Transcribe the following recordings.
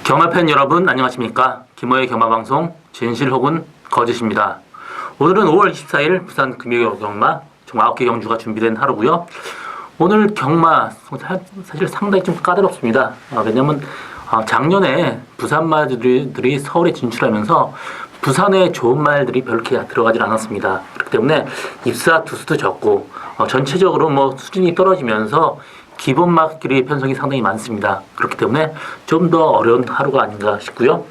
경마팬 여러분 안녕하십니까? 김호의 경마방송 진실 혹은 거짓입니다. 오늘은 5월 24일 부산 금요경마 총 9개 경주가 준비된 하루고요. 오늘 경마 사실 상당히 좀 까다롭습니다. 왜냐면 작년에 부산 말들이 서울에 진출하면서 부산에 좋은 말들이 별로 이렇게 들어가질 않았습니다. 그렇기 때문에 입사 투수도 적고 전체적으로 뭐 수준이 떨어지면서 기본 마크리 편성이 상당히 많습니다. 그렇기 때문에 좀 더 어려운 하루가 아닌가 싶고요.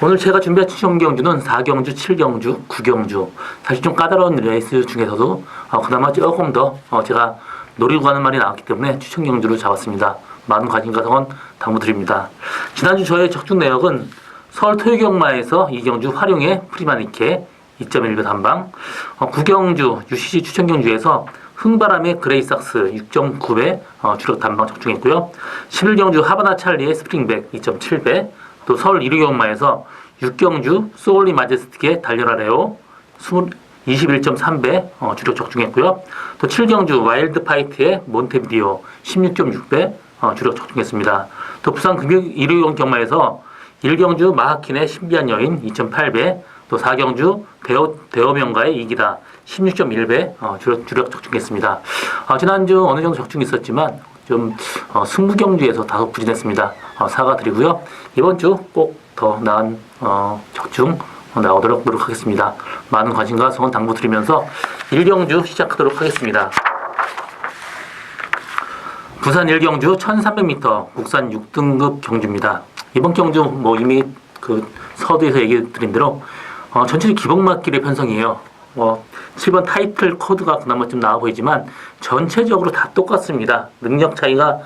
오늘 제가 준비한 추천 경주는 4경주, 7경주, 9경주 사실 좀 까다로운 레이스 중에서도 그나마 조금 더 제가 노리고 가는 말이 나왔기 때문에 추천 경주를 잡았습니다. 많은 관심과 성원 당부드립니다. 지난주 저의 적중 내역은 서울 토요경마에서 2경주 활용의 프리마니케 2.1배 단방, 9경주 UCC 추천 경주에서 흥바람의 그레이삭스 6.9배 주력 단방 적중했고요. 11경주 하바나 찰리의 스프링백 2.7배, 또 서울 1호경마에서 6경주 소울리 마제스틱의 달려라 레오 21.3배 주력 적중했고요. 또 7경주 와일드 파이트의 몬테비디오 16.6배 주력 적중했습니다. 또 부산 금요 1호경 경마에서 1경주 마하킨의 신비한 여인 2.8배, 또 4경주 대어명가의 이기다 16.1배 주력 적중했습니다. 지난주 어느 정도 적중이 있었지만 좀 승부경주에서 다소 부진했습니다. 사과드리고요. 이번 주 꼭 더 나은 적중 나오도록 노력하겠습니다. 많은 관심과 성원 당부드리면서 1경주 시작하도록 하겠습니다. 부산 1경주 1300m 국산 6등급 경주입니다. 이번 경주 뭐 이미 그 서두에서 얘기 드린 대로 전체적인 기본 맞길의 편성이에요. 7번 타이틀 코드가 그나마 좀 나아 보이지만 전체적으로 다 똑같습니다. 능력 차이가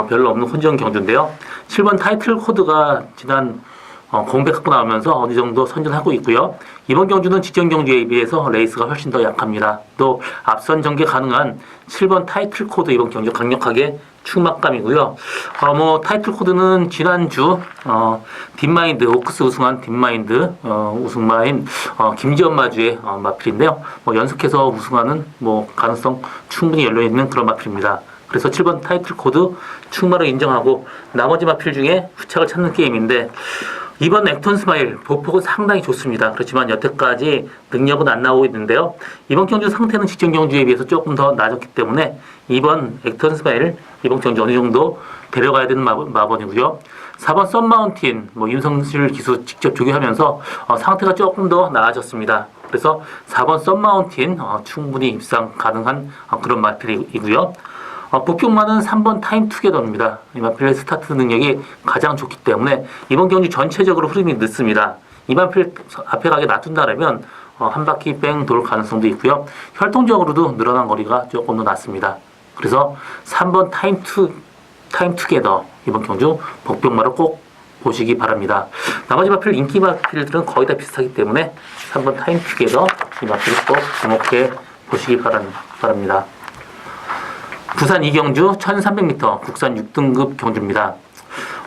별로 없는 혼전 경주인데요. 7번 타이틀 코드가 지난 공백 갖고 나오면서 어느 정도 선전하고 있고요. 이번 경주는 직전 경주에 비해서 레이스가 훨씬 더 약합니다. 또 앞선 전개 가능한 7번 타이틀 코드 이번 경주 강력하게 충막감이고요. 타이틀 코드는 지난주 딥마인드 오크스 우승한 딥마인드 우승마인 김지연 마주의 마필인데요. 연속해서 우승하는 가능성 충분히 열려 있는 그런 마필입니다. 그래서 7번 타이틀 코드 충마를 인정하고 나머지 마필 중에 후착을 찾는 게임인데, 이번 액턴 스마일 보폭은 상당히 좋습니다. 그렇지만 여태까지 능력은 안 나오고 있는데요. 이번 경주 상태는 직전 경주에 비해서 조금 더 나아졌기 때문에 이번 액턴 스마일 이번 경주 어느 정도 데려가야 되는 마번이고요. 4번 썬마운틴 윤성실 기수 직접 조교하면서 상태가 조금 더 나아졌습니다. 그래서 4번 썬마운틴 충분히 입상 가능한 그런 마필이고요. 복병마는 3번 타임투게더입니다. 이 마필의 스타트 능력이 가장 좋기 때문에 이번 경주 전체적으로 흐름이 늦습니다. 이 마필 앞에 가게 놔둔다면 한 바퀴 뺑 돌 가능성도 있고요. 혈통적으로도 늘어난 거리가 조금 더 낮습니다. 그래서 3번 타임투게더 이번 경주 복병마를 꼭 보시기 바랍니다. 나머지 마필 인기 마필들은 거의 다 비슷하기 때문에 3번 타임투게더 이 마필을 꼭 주목해 보시기 바랍니다. 부산 2경주 1300m 국산 6등급 경주입니다.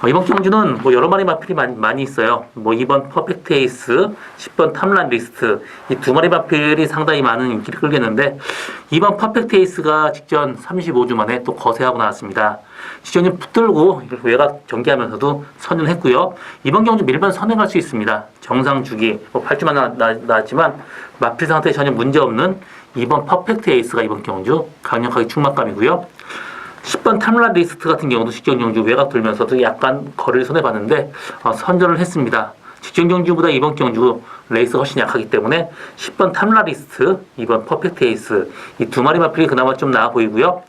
이번 경주는 여러 마리 마필이 많이 있어요. 2번 퍼펙트 에이스, 10번 탐란 리스트 이 두 마리 마필이 상당히 많은 인기를 끌겠는데, 2번 퍼펙트 에이스가 직전 35주 만에 또 거세하고 나왔습니다. 직전에 붙들고 외곽 전개하면서도 선전했고요. 이번 경주 밀반 선행할 수 있습니다. 정상 주기 8주만 나왔지만 마필 상태에 전혀 문제없는 2번 퍼펙트 에이스가 이번 경주 강력하게 충막감이고요. 10번 탐라 리스트 같은 경우도 직전 경주 외곽 돌면서도 약간 거리를 손해봤는데 선전을 했습니다. 직전 경주보다 이번 경주 레이스가 훨씬 약하기 때문에 10번 탐라 리스트, 2번 퍼펙트 에이스 이 두 마리 마필이 그나마 좀 나아 보이고요.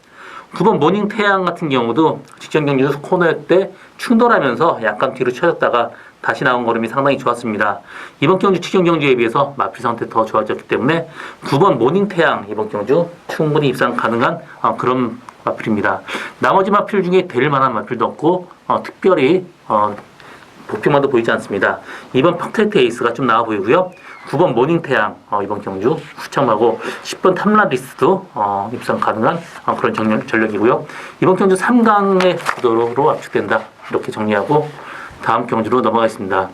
9번 모닝 태양 같은 경우도 직전 경주 코너 때 충돌하면서 약간 뒤로 쳐졌다가 다시 나온 걸음이 상당히 좋았습니다. 이번 경주 직전 경주에 비해서 마필 상태 더 좋아졌기 때문에 9번 모닝 태양 이번 경주 충분히 입상 가능한 그런 마필입니다. 나머지 마필 중에 될 만한 마필도 없고 특별히 복병마도 보이지 않습니다. 2번 퍼펙트 에이스가 좀 나아 보이고요. 9번 모닝 태양 이번 경주 후청하고 10번 탐라 리스트도 입상 가능한 그런 전력이고요. 이번 경주 3강의 구도로 압축된다. 이렇게 정리하고 다음 경주로 넘어가겠습니다.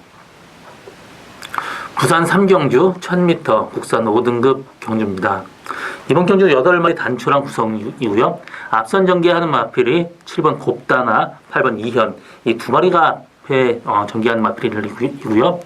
부산 3경주 1000m 국산 5등급 경주입니다. 이번 경주 8마리 단촐한 구성이고요. 앞선 전개하는 마필이 7번 곱다나 8번 이현 이 두 마리가 앞에 전개하는 마필이고요.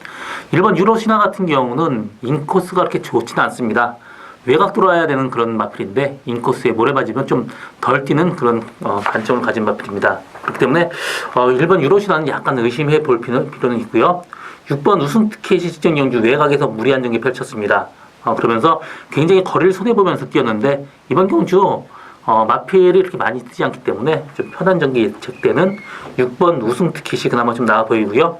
1번 유로시나 같은 경우는 인코스가 그렇게 좋지는 않습니다. 외곽 돌아야 되는 그런 마필인데 인코스에 모래 맞으면 좀 덜 뛰는 그런 단점을 가진 마필입니다. 그렇기 때문에 1번 유로시나는 약간 의심해 볼 필요는 있고요. 6번 우승 티켓이 직전 경주 외곽에서 무리한 전개 펼쳤습니다. 그러면서 굉장히 거리를 손해보면서 뛰었는데 이번 경주 마필이 이렇게 많이 뜨지 않기 때문에 좀 편한 전개 예측되는 6번 우승 티켓이 그나마 좀 나아 보이고요.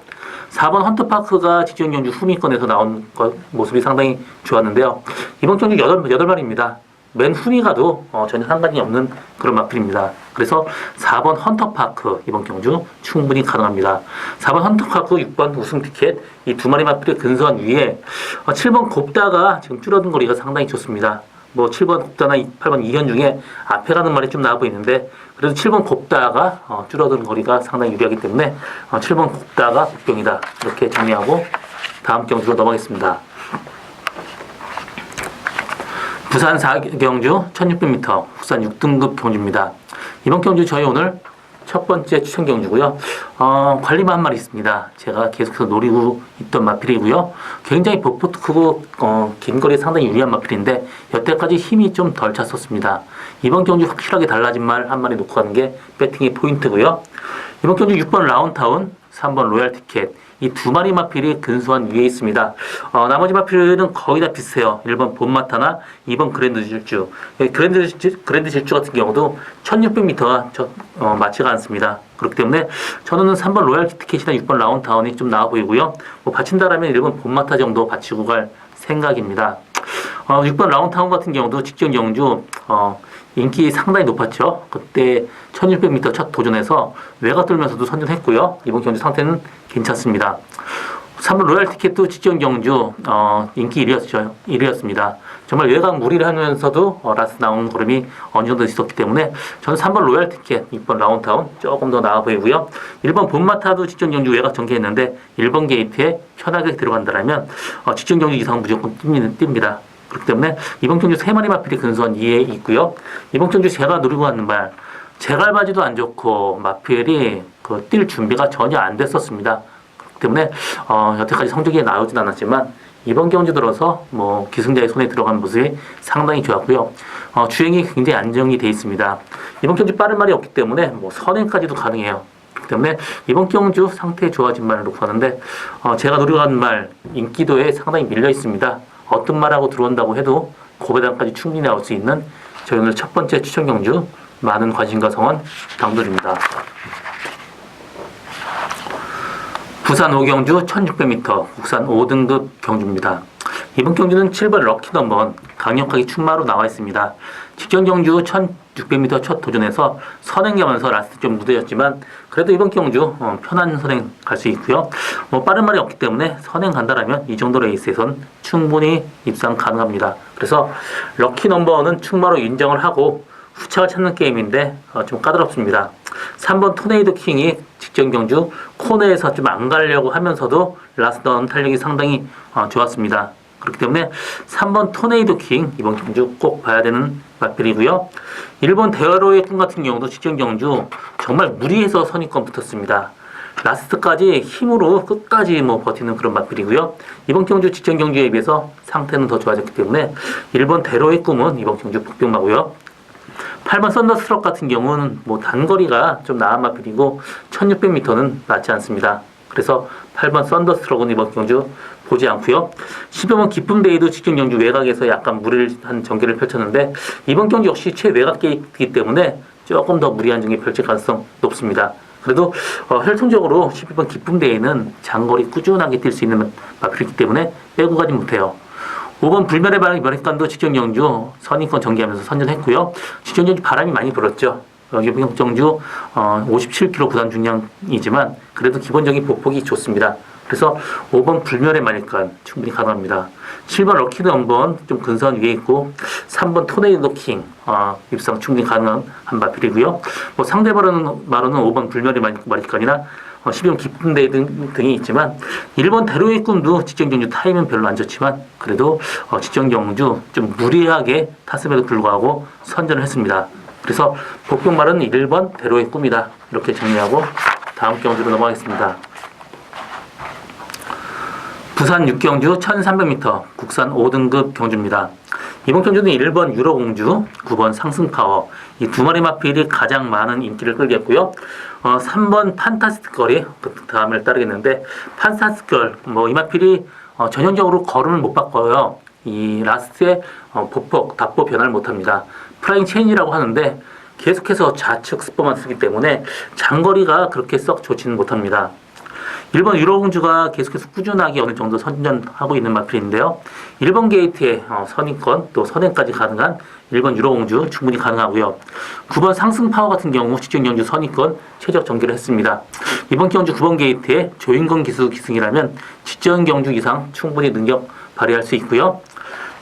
4번 헌터파크가 직전 경주 후미권에서 나온 모습이 상당히 좋았는데요. 이번 경주 8마리입니다. 맨 후미 가도 전혀 상관이 없는 그런 마필입니다. 그래서 4번 헌터파크 이번 경주 충분히 가능합니다. 4번 헌터파크, 6번 우승 티켓 이 두 마리 마필의 근소한 위에 7번 곱다가 지금 줄어든 거리가 상당히 좋습니다. 7번 곱다나 8번 이현 중에 앞에 가는 말이 좀 나와 보이는데 그래도 7번 곱다가 줄어든 거리가 상당히 유리하기 때문에 7번 곱다가 복병이다. 이렇게 정리하고 다음 경주로 넘어가겠습니다. 부산 4경주 1600m 국산 6등급 경주입니다. 이번 경주 저희 오늘 첫 번째 추천 경주고요. 관리만 한 마리 있습니다. 제가 계속해서 노리고 있던 마필이고요. 굉장히 벽폭도 크고 긴 거리에 상당히 유리한 마필인데 여태까지 힘이 좀 덜 찼었습니다. 이번 경주 확실하게 달라진 말 한 마리 놓고 가는 게 배팅의 포인트고요. 이번 경주 6번 라운타운, 3번 로얄 티켓 이 두 마리 마필이 근소한 위에 있습니다. 나머지 마필은 거의 다 비슷해요. 1번 본마타나 2번 그랜드 질주. 그랜드 질주 같은 경우도 1600m가 맞지가 않습니다. 그렇기 때문에 저는 3번 로얄 티켓이나 6번 라운타운이 좀 나아 보이고요. 받친다라면 1번 본마타 정도 받치고 갈 생각입니다. 6번 라운타운 같은 경우도 직전 경주 인기 상당히 높았죠. 그때 1600m 첫 도전에서 외곽 돌면서도 선전했고요. 이번 경주 상태는 괜찮습니다. 3번 로얄 티켓도 직전 경주 인기 1위였습니다. 정말 외곽 무리를 하면서도 라스트 나온 걸음이 어느 정도 있었기 때문에 저는 3번 로얄 티켓, 6번 라운타운 조금 더 나아 보이고요. 1번 본마타도 직전 경주 외곽 전개했는데 1번 게이트에 편하게 들어간다면 직전 경주 이상 무조건 뜁니다. 그렇기 때문에 이번 경주 3마리 마필이 근소한 2에 있고요. 이번 경주 제가 노리고 가는 말 제갈바지도 안 좋고 마필이 뛸 준비가 전혀 안 됐었습니다. 그렇기 때문에 여태까지 성적이 나오진 않았지만 이번 경주 들어서 기승자의 손에 들어간 모습이 상당히 좋았고요. 주행이 굉장히 안정이 돼 있습니다. 이번 경주 빠른 말이 없기 때문에 선행까지도 가능해요. 그렇기 때문에 이번 경주 상태 좋아진 말을 놓고 하는데 제가 노리고 가는 말 인기도에 상당히 밀려 있습니다. 어떤 말하고 들어온다고 해도 고배당까지 충분히 나올 수 있는 저희 오늘 첫 번째 추천 경주 많은 관심과 성원 당돌입니다. 부산 5경주 1600m 국산 5등급 경주입니다. 이번 경주는 7번 럭키 넘버 강력하게 충마로 나와 있습니다. 직전 경주 1600m 첫 도전에서 선행 가면서 라스트 좀 무뎌졌지만 그래도 이번 경주 편한 선행 갈 수 있고요. 빠른 말이 없기 때문에 선행 간다라면 이 정도 레이스에선 충분히 입상 가능합니다. 그래서 럭키 넘버는 충마로 인정을 하고 후차를 찾는 게임인데 좀 까다롭습니다. 3번 토네이도 킹이 직전 경주 코너에서 좀 안 가려고 하면서도 라스트 탄력이 상당히 좋았습니다. 그렇기 때문에 3번 토네이도 킹 이번 경주 꼭 봐야 되는 마필이고요. 1번 대화로의 꿈 같은 경우도 직전 경주 정말 무리해서 선입권 붙었습니다. 라스트까지 힘으로 끝까지 버티는 그런 마필이고요. 이번 경주 직전 경주에 비해서 상태는 더 좋아졌기 때문에 1번 대로의 꿈은 이번 경주 복병마고요. 8번 썬더스트럭 같은 경우는 단거리가 좀 나은 마필이고 1600m는 맞지 않습니다. 그래서 8번 썬더스트럭은 이번 경주 보지 않고요. 10번 기쁨데이도 직전 경주 외곽에서 약간 무리를 한 전개를 펼쳤는데 이번 경주 역시 최외곽 게이트이기 때문에 조금 더 무리한 전개 펼칠 가능성 높습니다. 그래도 혈통적으로 12번 기쁨데이는 장거리 꾸준하게 뛸 수 있는 마필이기 때문에 빼고 가지 못해요. 5번 불멸의 면역관도 직전 경주 선입권 전개하면서 선전했고요. 직전 경주 바람이 많이 불었죠. 이번 경주 57kg 부담 중량이지만 그래도 기본적인 보폭이 좋습니다. 그래서 5번 불멸의 마력관 충분히 가능합니다. 7번 럭키 넘버 좀 근사한 위에 있고 3번 토네이도 킹 입상 충분히 가능한 한 마필이고요. 상대 말로는 5번 불멸의 마력관이나 12번 기쁨데이 등이 있지만 1번 대로의 꿈도 직전 경주 타임은 별로 안 좋지만 그래도 직전 경주 좀 무리하게 탔음에도 불구하고 선전을 했습니다. 그래서 복병말은 1번 대로의 꿈이다. 이렇게 정리하고 다음 경주로 넘어가겠습니다. 부산 육경주 1300m 국산 5등급 경주입니다. 이번 경주는 1번 유로공주, 9번 상승파워 이 두 마리 마필이 가장 많은 인기를 끌겠고요. 3번 판타스틱걸이 그 다음을 따르겠는데 판타스틱걸 이 마필이 전형적으로 걸음을 못 바꿔요. 이 라스트에 보폭, 답보 변화를 못합니다. 프라잉 체인이라고 하는데 계속해서 좌측 스퍼만 쓰기 때문에 장거리가 그렇게 썩 좋지는 못합니다. 1번 유로공주가 계속해서 꾸준하게 어느 정도 선전하고 있는 마필인데요. 1번 게이트에 선입권 또 선행까지 가능한 1번 유로공주 충분히 가능하고요. 9번 상승파워 같은 경우 직전경주 선입권 최적 전개를 했습니다. 이번 경주 9번 게이트에 조인건 기수 기승이라면 직전경주 이상 충분히 능력 발휘할 수 있고요.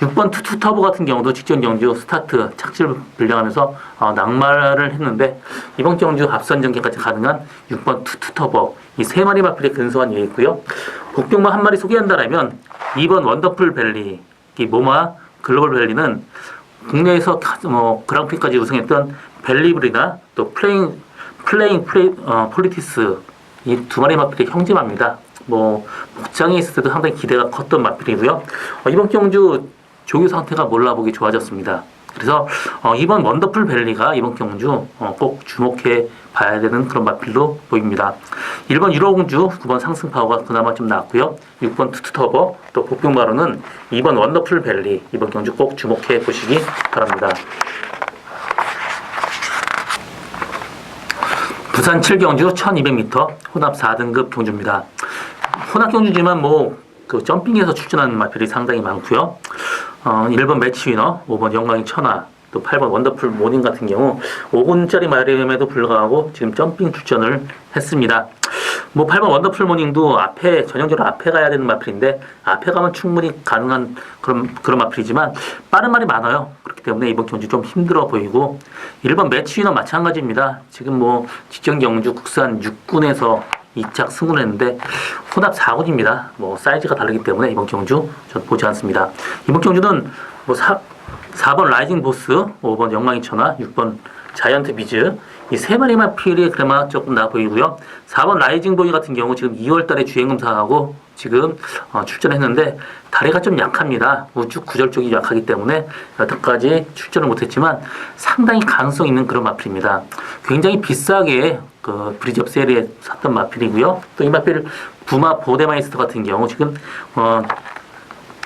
6번 투투터보 같은 경우도 직전 경주 스타트 착지를 불량하면서 낙마를 했는데 이번 경주 앞선 전개까지 가능한 6번 투투터보 이 세 마리 마필의 근소한 예에 있고요. 복병만 한 마리 소개한다라면 2번 원더풀 밸리 이 모마 글로벌 밸리는 국내에서 그랑프리까지 우승했던 밸리블이나 또 폴리티스 이 두 마리 마필의 형제마입니다. 복장에 있을 때도 상당히 기대가 컸던 마필이고요. 이번 경주 조교 상태가 몰라보기 좋아졌습니다. 그래서 이번 원더풀 밸리가 이번 경주 꼭 주목해 봐야 되는 그런 마필로 보입니다. 1번 유로공주, 9번 상승파워가 그나마 좀 나왔고요. 6번 투투터보, 또 복병바로는 2번 원더풀 밸리 이번 경주 꼭 주목해 보시기 바랍니다. 부산 7경주 1200m 혼합 4등급 경주입니다. 혼합 경주지만 그 점핑에서 출전하는 마필이 상당히 많고요. 1번 매치 위너, 5번 영광의 천하, 또 8번 원더풀 모닝 같은 경우 5군짜리 마리임에도 불구하고 지금 점핑 출전을 했습니다. 8번 원더풀 모닝도 전형적으로 앞에 가야 되는 마필인데 앞에 가면 충분히 가능한 그런 마필이지만 빠른 말이 많아요. 그렇기 때문에 이번 경주 좀 힘들어 보이고 1번 매치 위너 마찬가지입니다. 지금 직전 경주 국산 6군에서 2착 승운했는데 혼합 4군입니다. 사이즈가 다르기 때문에 이번 경주 전 보지 않습니다. 이번 경주는 4번 라이징 보스, 5번 영광의 천하, 6번 자이언트 비즈 이 세 마리 마필이 그나마 조금 나아 보이고요. 4번 라이징 보이 같은 경우 지금 2월달에 주행검사하고 지금 출전했는데 다리가 좀 약합니다. 우측 구절 쪽이 약하기 때문에 여태까지 출전을 못했지만 상당히 가능성 있는 그런 마필입니다. 굉장히 비싸게 그 브리지업 세일에 샀던 마필이고요. 또 이 마필 부마 보데마이스터 같은 경우 지금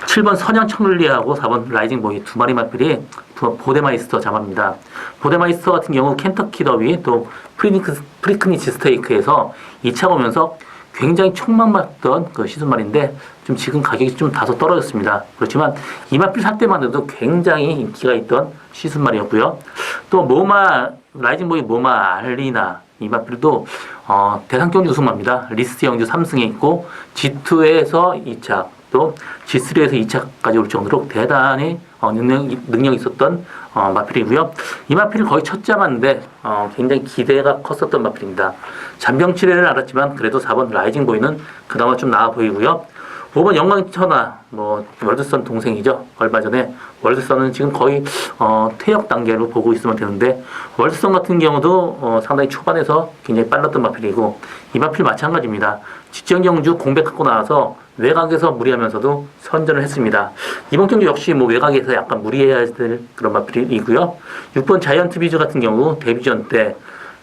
7번 선양 청룰리하고 4번 라이징 보이 두 마리 마필이 보데마이스터 자마입니다. 보데마이스터 같은 경우 켄터키 더비 또 프리크니치 스테이크에서 2차 오면서 굉장히 촉망받던 그 시즌말인데 지금 가격이 좀 다소 떨어졌습니다. 그렇지만 이 마필 살 때만 해도 굉장히 인기가 있던 시즌말이었고요. 또 라이징 보이 모마 알리나 이 마필도 대상경주 우승마입니다. 리스트 경주 3승에 있고 G2에서 2차 또 G3에서 2차까지 올 정도로 대단히 능력이 있었던 마필이고요. 이 마필이 거의 첫 자마인데 굉장히 기대가 컸었던 마필입니다. 잔병치레를 알았지만 그래도 4번 라이징 보이는 그나마 좀 나아 보이고요. 5번 영광의 천하 월드선 동생이죠. 얼마 전에 월드선은 지금 거의 퇴역 단계로 보고 있으면 되는데 월드선 같은 경우도 상당히 초반에서 굉장히 빨랐던 마필이고 이 마필 마찬가지입니다. 직전 경주 공백하고 나와서 외곽에서 무리하면서도 선전을 했습니다. 이번 경주 역시 외곽에서 약간 무리해야 될 그런 마필이고요. 6번 자이언트 비즈 같은 경우 데뷔전 때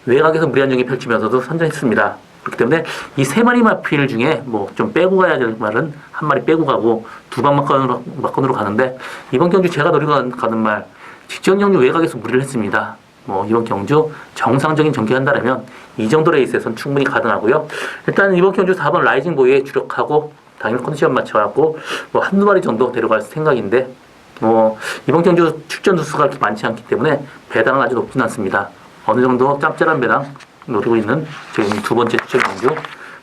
외곽에서 무리한 경기 펼치면서도 선전했습니다. 그렇기 때문에 이 세 마리 마필 중에 좀 빼고 가야 될 말은 한 마리 빼고 가고 두 방 막건으로 가는데 이번 경주 제가 노리고 가는 말 직전 경주 외곽에서 무리를 했습니다. 이번 경주 정상적인 전개한다면 이 정도 레이스에서는 충분히 가능하고요. 일단 이번 경주 4번 라이징 보이에 주력하고 당일 컨디션 맞춰갖고 한두 마리 정도 데려갈 생각인데 이번 경주 출전 두수가 그렇게 많지 않기 때문에 배당은 아주 높지는 않습니다. 어느 정도 짭짤한 배당 노리고 있는 지금 두 번째 출전 경주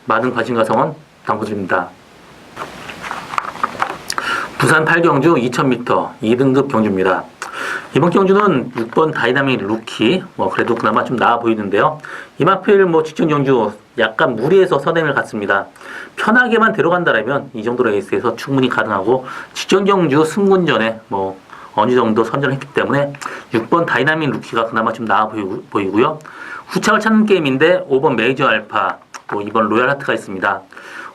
많은 관심과 성원 당부드립니다. 부산 8경주 2000m 2등급 경주입니다. 이번 경주는 6번 다이나믹 루키 그래도 그나마 좀 나아 보이는데요. 이 마필 직전 경주 약간 무리해서 선행을 갔습니다. 편하게만 데려간다라면 이 정도 레이스에서 충분히 가능하고 직전 경주 승군전에 어느 정도 선전을 했기 때문에 6번 다이나믹 루키가 그나마 좀 나아 보이고요. 후착을 찾는 게임인데 5번 메이저 알파 또 이번 로얄 하트가 있습니다.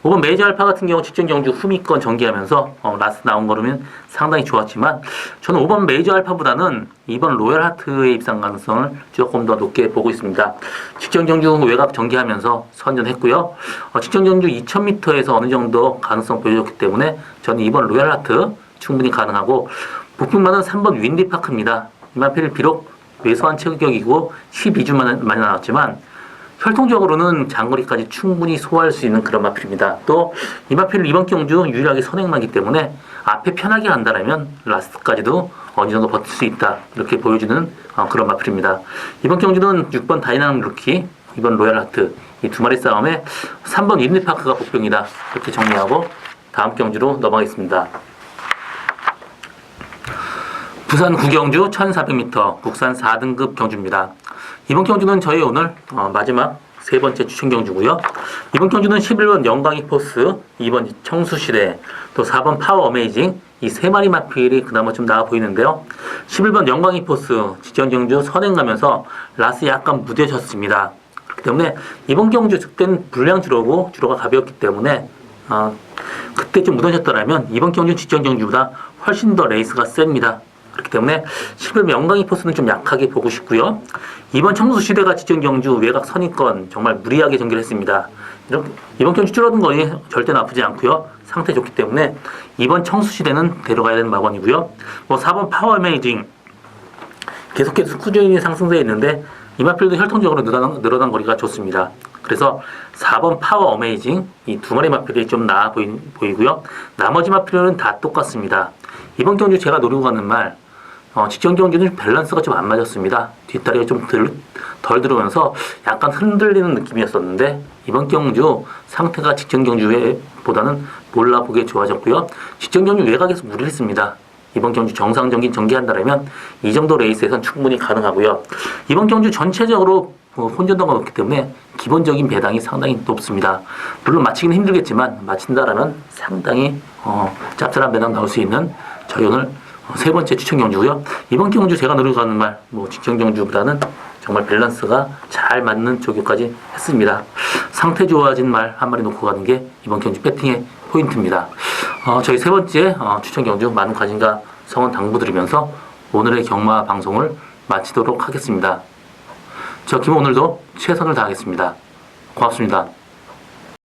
5번 메이저 알파 같은 경우 직전 경주 후미권 전개하면서 라스트 나온 거라면 상당히 좋았지만 저는 5번 메이저 알파보다는 이번 로얄 하트의 입상 가능성을 조금 더 높게 보고 있습니다. 직전 경주 외곽 전개하면서 선전했고요. 직전 경주 2000m에서 어느 정도 가능성 보여줬기 때문에 저는 이번 로얄 하트 충분히 가능하고 부품만은 3번 윈디파크입니다. 이마필 비록 왜소한 체격이고 12주 만에 나왔지만 혈통적으로는 장거리까지 충분히 소화할 수 있는 그런 마필입니다. 또 이 마필은 이번 경주 유일하게 선행마기 때문에 앞에 편하게 간다면 라스트까지도 어느 정도 버틸 수 있다. 이렇게 보여주는 그런 마필입니다. 이번 경주는 6번 다이나믹 루키, 이번 로얄 하트 이 두 마리 싸움에 3번 윈디파크가 복병이다. 이렇게 정리하고 다음 경주로 넘어가겠습니다. 부산 구경주 1400m 국산 4등급 경주입니다. 이번 경주는 저희 오늘 마지막 세 번째 추천 경주고요. 이번 경주는 11번 영광이 포스, 2번 청수시대, 또 4번 파워 어메이징 이 세 마리 마필이 그나마 좀 나아 보이는데요. 11번 영광이 포스 직전 경주 선행 가면서 라스 약간 무뎌졌습니다. 그렇기 때문에 이번 경주 그때는 불량 주로가 가벼웠기 때문에 그때 좀 무뎌졌더라면 이번 경주 직전 경주보다 훨씬 더 레이스가 셉니다. 그렇기 때문에 11번 영광이 포스는 좀 약하게 보고 싶고요. 이번 청수시대가 직전 경주 외곽 선입권 정말 무리하게 전개를 했습니다. 이번 경주 줄어든 거니 절대 나쁘지 않고요. 상태 좋기 때문에 이번 청수시대는 데려가야 되는 마건이고요. 4번 파워 어메이징 계속해서 꾸준히 상승되어 있는데 이 마필도 혈통적으로 늘어난 거리가 좋습니다. 그래서 4번 파워 어메이징 이 두 마리 마필이 좀 나아 보이고요. 나머지 마필은 다 똑같습니다. 이번 경주 제가 노리고 가는 말 직전 경주는 밸런스가 좀 안 맞았습니다. 뒷다리가 좀 덜 들어오면서 약간 흔들리는 느낌이었었는데 이번 경주 상태가 직전 경주보다는 몰라보게 좋아졌고요. 직전 경주 외곽에서 무리를 했습니다. 이번 경주 정상적인 전개한다면 이 정도 레이스에선 충분히 가능하고요. 이번 경주 전체적으로 혼전도가 높기 때문에 기본적인 배당이 상당히 높습니다. 물론 맞히기는 힘들겠지만 맞힌다라면 상당히 짭짤한 배당 나올 수 있는 저희 오늘 세 번째 추천 경주고요. 이번 경주 제가 노리고 가는 말 직전 경주보다는 정말 밸런스가 잘 맞는 쪽까지 했습니다. 상태 좋아진 말 한 마리 놓고 가는 게 이번 경주 배팅의 포인트입니다. 저희 세 번째 추천 경주 많은 관심과 성원 당부드리면서 오늘의 경마 방송을 마치도록 하겠습니다. 저 김 오늘도 최선을 다하겠습니다. 고맙습니다.